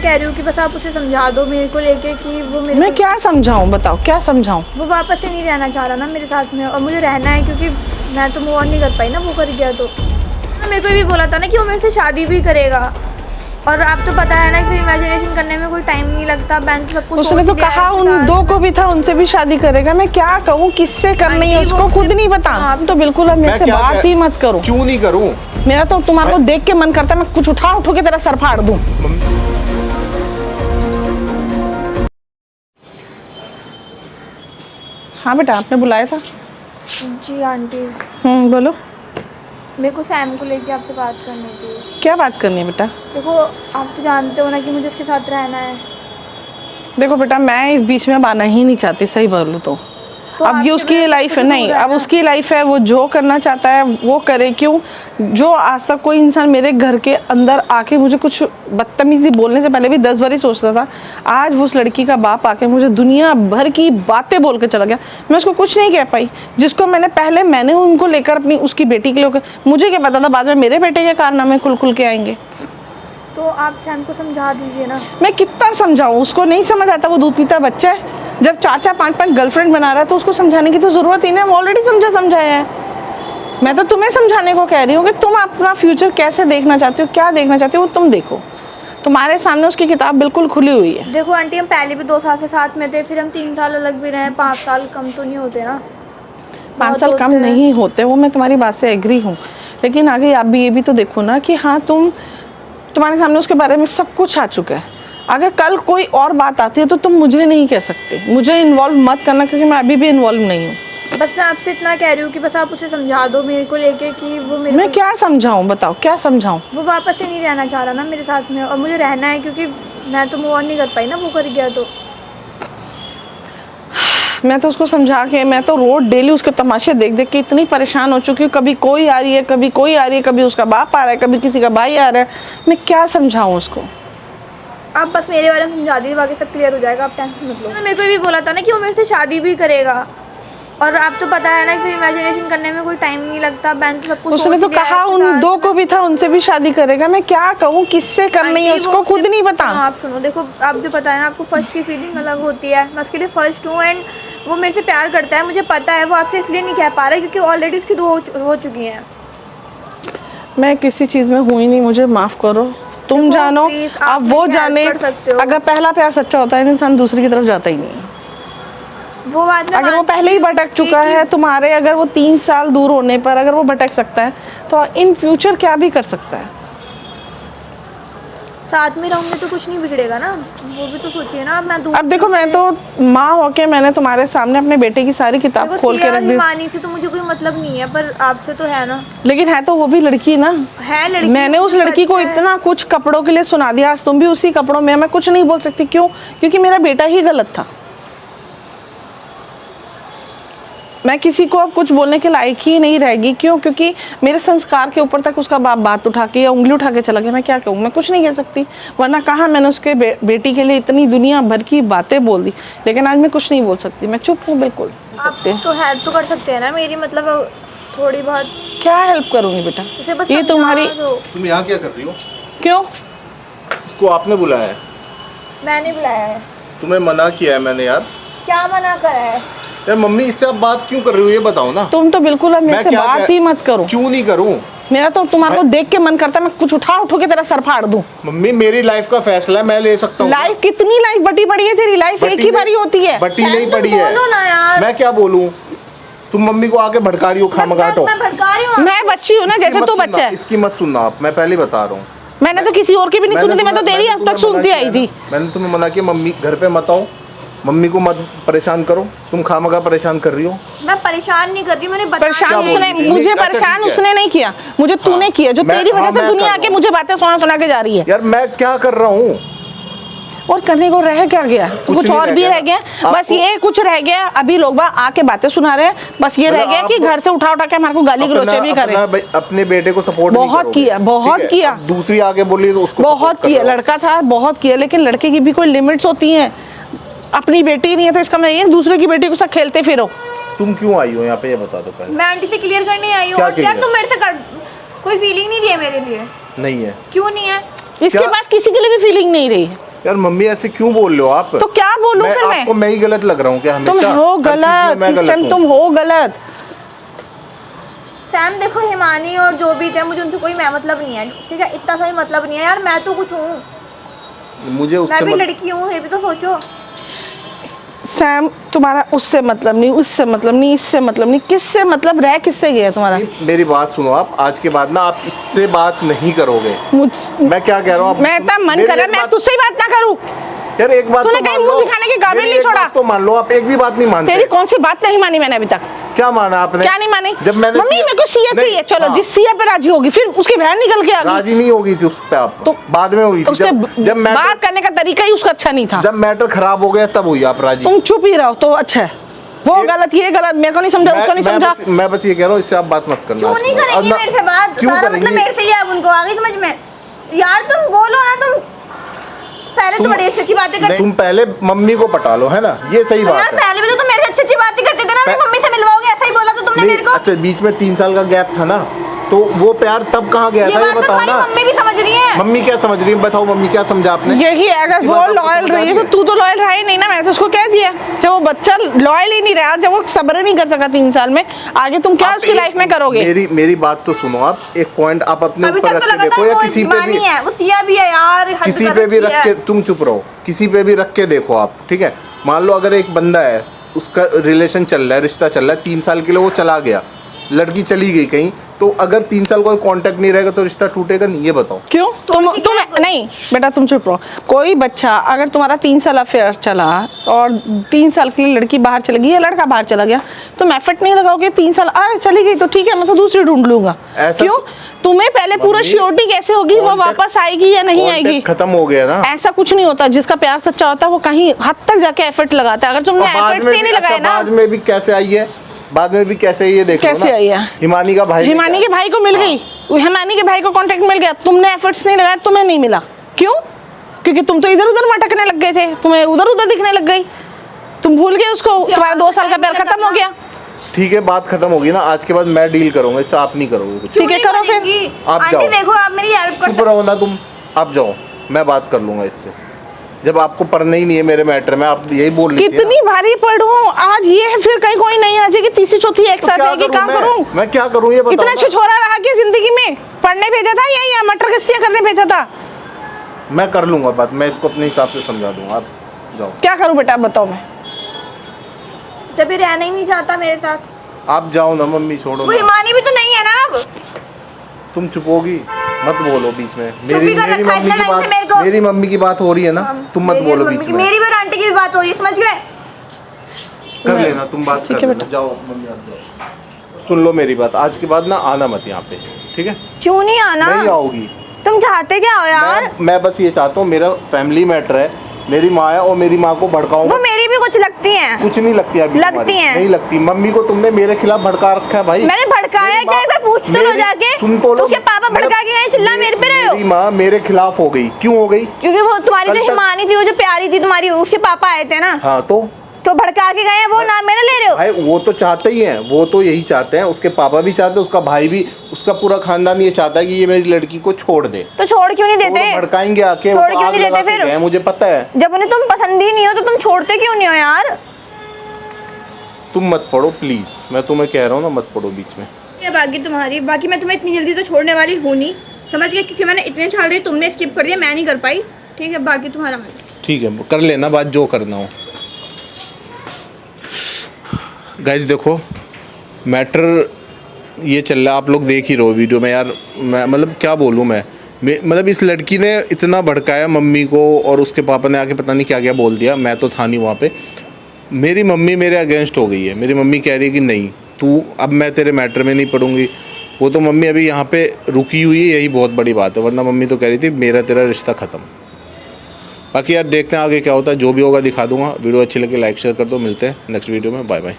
कह रही हूँ कि बस आप उसे समझा दो मेरे को लेके कि वो मेरे मैं क्या समझाऊं, बताओ क्या समझाऊं? वो वापस से नहीं रहना चाह रहा ना मेरे साथ में, और मुझे रहना है क्योंकि मैं तो मूव ऑन नहीं कर पाई ना, वो कर गया तो मेरे को भी बोला था ना कि वो मेरे से शादी भी करेगा। और आप तो पता है ना कि इमेजिनेशन करने में कोई टाइम नहीं लगता, बैंक सब कुछ उसने तो कहा उन दो को भी था, उनसे भी शादी करेगा। मैं क्या कहूँ, किससे करनी है उसको खुद नहीं पता। तो बिल्कुल अब मेरे से बात ही मत करो। क्यों नहीं करूं? मेरा तो तुम्हारे को देख के मन करता है मैं कुछ उठा के तेरा सर फाड़ दूं। हाँ बेटा, आपने बुलाया था? जी आंटी। बोलो। मेरे को सैम को लेके आपसे बात करनी थी। क्या बात करनी है बेटा? देखो आप तो जानते हो ना कि मुझे उसके साथ रहना है। देखो बेटा, मैं इस बीच में आना ही नहीं चाहती, सही बोलूं तो अब ये उसकी लाइफ है। नहीं, अब उसकी लाइफ है, वो जो करना चाहता है वो करे। क्यों? जो आज तक कोई इंसान मेरे घर के अंदर आके मुझे कुछ बदतमीजी बोलने से पहले भी 10 बार ही सोचता था, आज वो उस लड़की का बाप आके मुझे दुनिया भर की बातें बोल के चला गया। मैं उसको कुछ नहीं कह पाई, जिसको मैंने उनको लेकर अपनी उसकी बेटी के लिए, मुझे क्या पता था बाद में मेरे बेटे के कारनामे खुल के आएंगे। तो आप सैम को समझा दीजिए ना। मैं कितना समझाऊं, उसको नहीं समझ आता, वो दूध पीता बच्चा है। जब 4-4 5-5 गर्लफ्रेंड बना रहा है तो उसको समझाने की तो जरूरत ही नहीं, ऑलरेडी समझाया है। मैं तो तुम्हें समझाने को कह रही हूँ कि तुम अपना फ्यूचर कैसे देखना चाहते हो, क्या देखना चाहते हो, वो तुम देखो। तुम्हारे सामने उसकी किताब बिल्कुल खुली हुई है। देखो आंटी, हम पहले भी 2 साल से साथ में थे, फिर हम 3 साल अलग भी रहे, 5 साल कम तो नहीं होते ना। 5 साल कम नहीं होते, वो मैं तुम्हारी बात से एग्री हूँ, लेकिन आगे आप भी ये भी तो देखो ना कि हाँ तुम्हारे सामने उसके बारे में सब कुछ आ चुका है। अगर कल कोई और बात आती है तो तुम मुझे नहीं कह सकते, मुझे इन्वॉल्व मत करना, क्योंकि मैं अभी भी इन्वॉल्व नहीं हूँ। बस मैं आपसे इतना कह रही हूँ कि बस आप उसे समझा दो मेरे को लेके कि वो मेरे मैं क्या समझाऊं, बताओ क्या समझाऊं? वो वापस से नहीं रहना चाह रहा ना मेरे साथ में, और मुझे रहना है क्योंकि मैं तो मूव ऑन नहीं कर पाई ना, वो कर गया तो मैं तो उसको समझा के, मैं तो रोज डेली उसके तमाशे देख देख के इतनी परेशान हो चुकी हूँ। कभी कोई आ रही है, कभी कोई आ रही है, कभी उसका बाप आ रहा है, कभी किसी का भाई आ रहा है। मैं क्या समझाऊं उसको? आप बस मेरे बारे में समझा दीजिए, बाकी सब क्लियर हो जाएगा, आप टेंशन मत लो। तो मेरे को भी बोला था ना कि वो मेरे से शादी भी करेगा, और आप तो पता है ना कि इमेजिनेशन करने में कोई टाइम नहीं लगता, बैंक सब कुछ उसने तो कहा उन दो को भी था, उनसे भी शादी करेगा। मैं क्या कहूँ, किससे करनी है उसको खुद नहीं पता। आप सुनो, देखो आप जो पता है ना, आपको फर्स्ट की फीलिंग अलग होती है, मैं उसके लिए फर्स्ट हूँ, एंड वो मेरे से प्यार करता है, मुझे पता है। वो आपसे इसलिए नहीं कह पा रहा क्योंकि ऑलरेडी उसकी 2 हो चुकी हैं। मैं किसी चीज़ में हुई नहीं, मुझे माफ़ करो। तुम जानो, अब वो जाने। अगर पहला प्यार सच्चा होता है, इंसान दूसरी की तरफ जाता ही नहीं है। वो बात में अगर वो पहले ही भटक चुका है तुम्हारे, अगर वो 3 साल दूर होने पर अगर वो भटक सकता है तो इन फ्यूचर क्या भी कर सकता है। साथ में रहूंगी तो कुछ नहीं बिगड़ेगा ना, वो भी तो सोचिए ना। अब देखो, मैं तो माँ होके मैंने तुम्हारे सामने अपने बेटे की सारी किताब खोल के रख दी। मानी से तो मुझे कोई मतलब नहीं है, पर आपसे तो है ना। लेकिन है तो वो भी लड़की ना, है लड़की। मैंने उस लड़की को इतना कुछ कपड़ों के लिए सुना दिया, आज तुम भी उसी कपड़ों में। मैं कुछ नहीं बोल सकती, क्यों? क्योंकि मेरा बेटा ही गलत था। मैं किसी को अब कुछ बोलने के लायक ही नहीं रहेगी। क्यों? क्योंकि मेरे संस्कार के ऊपर तक उसका बाप बात उठा के या उंगली उठा के चला गया। मैं क्या कहूँ, मैं कुछ नहीं कह सकती। वरना कहा मैंने उसके बेटी के लिए इतनी दुनिया भर की बातें बोल दी, लेकिन आज मैं कुछ नहीं बोल सकती, मैं चुप हूँ बिल्कुल। आप तो हेल्प तो कर सकते हैं ना मेरी, मतलब थोड़ी बहुत। क्या हेल्प करूँगी बेटा? ये तुम्हारी, तुम यहाँ क्या कर रही हो? क्यों? उसको आपने बुलाया है? मैंने बुलाया है। तुम्हें मना किया है मैंने यार। क्या मना करा है? यार मम्मी, इससे आप बात क्यों कर रही हो ये बताओ ना। तुम तो बिल्कुल अब मेरे से बात ही मत करो। क्यों नहीं करूं? मेरा तो तुम्हारे को देख के मन करता है मैं कुछ उठा के तेरा सर फाड़ दूं। मम्मी, मेरी लाइफ का फैसला है, मैं ले सकता हूँ। लाइफ कितनी लाइफ बटी पड़ी है तेरी? लाइफ एक ही बारी होती है। बटी नहीं पड़ी है। बोलो ना यार। मैं क्या बोलूं? तुम मम्मी को आके भड़का रही हो खामगाटो। मैं भड़का रही हूँ? मैं बच्ची हूँ ना, जैसे तू बच्चा है। इसकी मत सुनना आप, मैं पहले बता रहा हूँ। मैंने तो किसी और की भी नहीं सुनी थी, मैं तो तेरी अब तक सुनती आई थी। मैंने तुम्हें मना किया मम्मी घर पे मत आओ, मम्मी को मत परेशान करो। तुम खामगा परेशान कर रही हो। मैं परेशान नहीं कर रही, मैंने परेशान उसने मुझे परेशान उसने नहीं किया, मुझे तूने किया, जो तेरी वजह से दुनिया आके मुझे बातें सुना के जा रही है। यार मैं क्या कर रहा हूँ? और करने को रह क्या गया? कुछ और भी रह गया? बस ये कुछ रह गया। अभी लोग आके बातें सुना रहे हैं, बस ये रह गया कि घर से उठा के हमारे को गाली गलौचे भी करे। अपने बेटे को सपोर्ट बहुत किया, बहुत किया। दूसरी आगे बोली तो उसको बहुत किया। लड़का था, बहुत किया, लेकिन लड़के की भी कोई लिमिट्स होती हैं। अपनी बेटी नहीं है तो इसका मतलब ये दूसरे की बेटी के साथ खेलते फिरो। तुम क्यों आई हो यहाँ पे ये बता दो पहले। मैं आंटी से क्लियर करने आई हूँ। यार तुम मेरे से कोई फीलिंग नहीं रही है मेरे लिए? नहीं है। क्यों नहीं है? इसके पास किसी के लिए भी फीलिंग नहीं रही है। यार मम्मी ऐसे क्यों बोल रहे हो आप? तो क्या बोलूं फिर मैं? आपको मैं ही गलत लग रहा हूँ क्या? तुम हमेशा हो हर चीज़ में गलत, मैं इस गलत टाइम हूँ। तुम हो गलत। सैम देखो, हिमानी और जो भी थे, मुझे उनसे कोई मैं मतलब नहीं है, ठीक है? इतना सा ही मतलब नहीं है यार, मैं तो कुछ हूँ, मुझे मैं उससे भी लड़की हूँ, ये भी तो सोचो। सैम तुम्हारा उससे मतलब नहीं, उससे मतलब नहीं, इससे मतलब नहीं, किससे मतलब रह किससे गया तुम्हारा? मेरी बात सुनो, आप आज के बाद ना आप इससे बात नहीं करोगे। मुझ मैं क्या कह रहा हूँ? मैं इतना मन मेरी कर रहा एक है मैं बात- तुझसे ही बात ना करूं। यार एक बात तूने तो कहीं मान मुंह लो। दिखाने के काबिल मेरी नहीं एक छोड़ा। बात तो मान लो, आप एक भी बात नहीं मानते। तेरी कौन सी बात नहीं मानी मैंने अभी तक? क्या माना आपने? क्या नहीं मानी? जब मैंने मम्मी मेरे को सिया नहीं, चाहिए, चलो हाँ। जिस सिया पे राजी होगी, फिर उसकी बहन निकल के आ गई। राजी नहीं होगी थी उस पे, आप तो बाद में हुई थी उसके जब बात मैटर करने का तरीका ही उसका अच्छा नहीं था। जब मैटर खराब हो गया तब हुई आप राजी। तुम चुप ही रहो तो अच्छा है। वो ये- गलत, ये गलत, मेरे को नहीं समझा, उसको नहीं समझा। मैं बस ये कह रहा हूँ, इससे आप बात मत करना। क्यों आज नहीं के बाद। करेंगी अब ना- मेरे से बात? क्यों सारा मतलब करेंगी? मेरे से ही है, अब उनको आ गई समझ में? यार तुम बोलो ना, तुम पहले तो बड़ी अच्छी अच्छी बातें करते। तुम पहले मम्मी को पटा लो, है ना? ये सही बात यार है। पहले भी तो तुम मेरे से अच्छी अच्छी बातें करते थे ना, मैं मम्मी से मिलवाओगे ऐसा ही बोला तो तुमने नहीं, मेरे को। अच्छा बीच में 3 साल का गैप था ना, तो वो प्यार तब कहाँ गया ये था, ये बात तो बताओ तुम्हारी ना। मम्मी भी समझ रही है। मम्मी क्या समझ रही है? बताओ मम्मी क्या समझा आपने? यही है, अगर इसकी वो बात आपको लॉयल समझ आ रही है रही तो तू तो लॉयल रहा ही नहीं ना। मैंने तो उसको कह दिया, जब वो बच्चा लॉयल ही नहीं रहा, जब वो सब्र नहीं कर सका 3 साल में, आगे तुम क्या आप उसकी लाइफ में करोगे? मेरी बात तो सुनो, आप एक पॉइंट आप अपने अभी ऊपर तक रख तो के देखो, लगातार या वो किसी पे भी, हिमानी है, वो सिया भी है यार, हद किसी कर पे भी रखी रख के, है। तुम चुप रहो, किसी पे भी रख के देखो आप, ठीक है? मान लो अगर एक बंदा है, उसका रिलेशन चल रहा है, रिश्ता चल रहा है, 3 साल के लिए वो चला गया, लड़की चली गई कहीं, तो अगर 3 साल कोई कांटेक्ट नहीं रहेगा तो रिश्ता टूटेगा नहीं? ये बताओ। क्यों? तुम नहीं बेटा, तुम चुप रहो। कोई बच्चा, अगर तुम्हारा 3 साल अफेयर चला और 3 साल के लिए लड़की बाहर चली गई या लड़का बाहर चला गया, तुम एफर्ट नहीं लगाओगे? 3 साल अरे चली गई तो ठीक है, मैं तो दूसरी ढूंढ लूंगा। ऐसा क्यों? तुम्हें पहले पूरा मम्मी, श्योरिटी कैसे होगी वो कांटेक्ट- वापस आएगी या नहीं आएगी? कांटेक्ट खत्म हो गया ना। ऐसा कुछ नहीं होता। जिसका प्यार सच्चा होता है वो कहीं हद तक जाके एफर्ट लगाता है। अगर तुमने और बाद एफर्ट में से भी- नहीं लगाए अच्छा, ना। बाद में भी कैसे आई है? बाद में भी कैसे ये देख लो कैसे ना। आई है? हिमानी का भाई, हिमानी के भाई को मिल गई, हिमानी के भाई को कांटेक्ट मिल गया, तुमने एफर्ट्स नहीं लगाया, तुम्हें नहीं मिला। क्यों? क्योंकि तुम तो इधर उधर मटकने लग गए थे, तुम्हें उधर उधर दिखने लग गई, तुम भूल गए उसको, तुम्हारा 2 साल का प्यार खत्म हो गया। ठीक है, बात खत्म होगी ना। आज के बाद मैं डील करूंगा इससे, आप नहीं करोगे कुछ। ठीक है, करो फिर। आप आंटी जाओ। देखो, आप मेरी हेल्प कर चुप रहो ना तुम, आप जाओ, मैं बात कर लूंगा इससे। जब आपको पढ़ना ही नहीं है मेरे मैटर में, आप यही बोल रही थी कितनी भारी पढ़ूं आज, ये है फिर कहीं कोई नहीं आ जाएगी, तीसरी चौथी एक साथ आएगी, क्या करूं? मैं क्या करूं ये बताओ इतना ना। छिछोरा रहा कि जिंदगी में पढ़ने भेजा था या मटर गश्तियां करने भेजा था? मैं कर लूंगा बात, मैं इसको अपने हिसाब से समझा दूंगा, आप जाओ। क्या करूं बेटा बताओ मैं? तभी रहना ही नहीं चाहता मेरे साथ। आप जाओ ना मम्मी, छोड़ो वो ना। हिमानी भी तो नहीं है ना अब। तुम चुप होगी, मत बोलो बीच में। ही कर मेरी रखा है मम्मी इतना की टाइम से मेरे को। बात, मेरी मम्मी की बात हो रही है ना, तुम मत मेरी बोलो मम्मी बीच की- में। मेरी भी और आंटी की भी बात हो रही है, समझ गए? कर लेना तुम बात, ठीक कर है लेना। जाओ मम्मी, आप जाओ। सुन लो मेरी बात, आज के बाद ना आना मत यहाँ पे, ठीक है? क्यों नहीं आना? नहीं आओगी। तुम चाहते क्या हो यार? मैं बस ये चाहता हूँ, मेरा फैमिली मैटर है, मेरी माँ है और मेरी माँ को भड़काऊंगा। वो मेरी भी कुछ लगती हैं। कुछ नहीं लगती अभी लगती तुम्हारी। हैं। नहीं लगती। मम्मी को तुमने मेरे खिलाफ भड़का रखा है भाई। मैंने भड़काया मेरी क्या? माँ- एक बार पूछ तो लो मेरी- जाके। सुन तो लो। उसके पापा भड़का के गए, चिल्ला मेरे पे रहे हो? मेरी माँ मेरे खिलाफ हो गई, क्यों हो गई? क्योंकि वो तुम्हारी कल जो तक- हिमानी थी, वो जो प्यारी थी तुम्हारी, उसके पापा आए थे ना, हाँ तो भड़का के गए हैं, वो नाम मेरा ले रहे हो? भाई वो तो चाहते ही हैं, वो तो यही चाहते हैं, उसके पापा भी चाहते हैं, उसका भाई भी, उसका पूरा खानदान ये चाहता है कि ये मेरी लड़की को छोड़ दे। तो छोड़ क्यों नहीं तो वो देते? तो भड़काएंगे आके, वो छोड़ तो क्यों आग नहीं लगा देते के फिर? गए हैं, मुझे पता है। जब उन्हें तुम पसंद ही नहीं हो तो तुम छोड़ते क्यों नहीं हो यार? तुम मत पढ़ो प्लीज, मैं तुम्हें कह रहा हूँ ना, मत पढ़ो बीच में। क्या बाकी तुम्हारी, बाकी मैं तुम्हें इतनी जल्दी तो छोड़ने वाली हूँ नहीं, समझ गए? क्योंकि मैंने इतने साल रही, तुमने स्किप कर दिया, मैं नहीं कर पाई, ठीक है? बाकी तुम्हारा मन। ठीक है, कर लेना बात जो करना हो। गाइस देखो, मैटर ये चल रहा है, आप लोग देख ही रहो वीडियो में यार। मैं मतलब क्या बोलूँ मैं मतलब इस लड़की ने इतना भड़काया मम्मी को, और उसके पापा ने आके पता नहीं क्या क्या बोल दिया। मैं तो था नहीं वहाँ पे। मेरी मम्मी मेरे अगेंस्ट हो गई है। मेरी मम्मी कह रही है कि नहीं तू, अब मैं तेरे मैटर में नहीं पढ़ूंगी। वो तो मम्मी अभी यहाँ पे रुकी हुई है, यही बहुत बड़ी बात है, वरना मम्मी तो कह रही थी मेरा तेरा रिश्ता ख़त्म। बाकी यार देखते हैं आगे क्या होता है, जो भी होगा दिखा दूंगा। वीडियो अच्छी लगे लाइक शेयर कर दो। मिलते हैं नेक्स्ट वीडियो में, बाय बाय।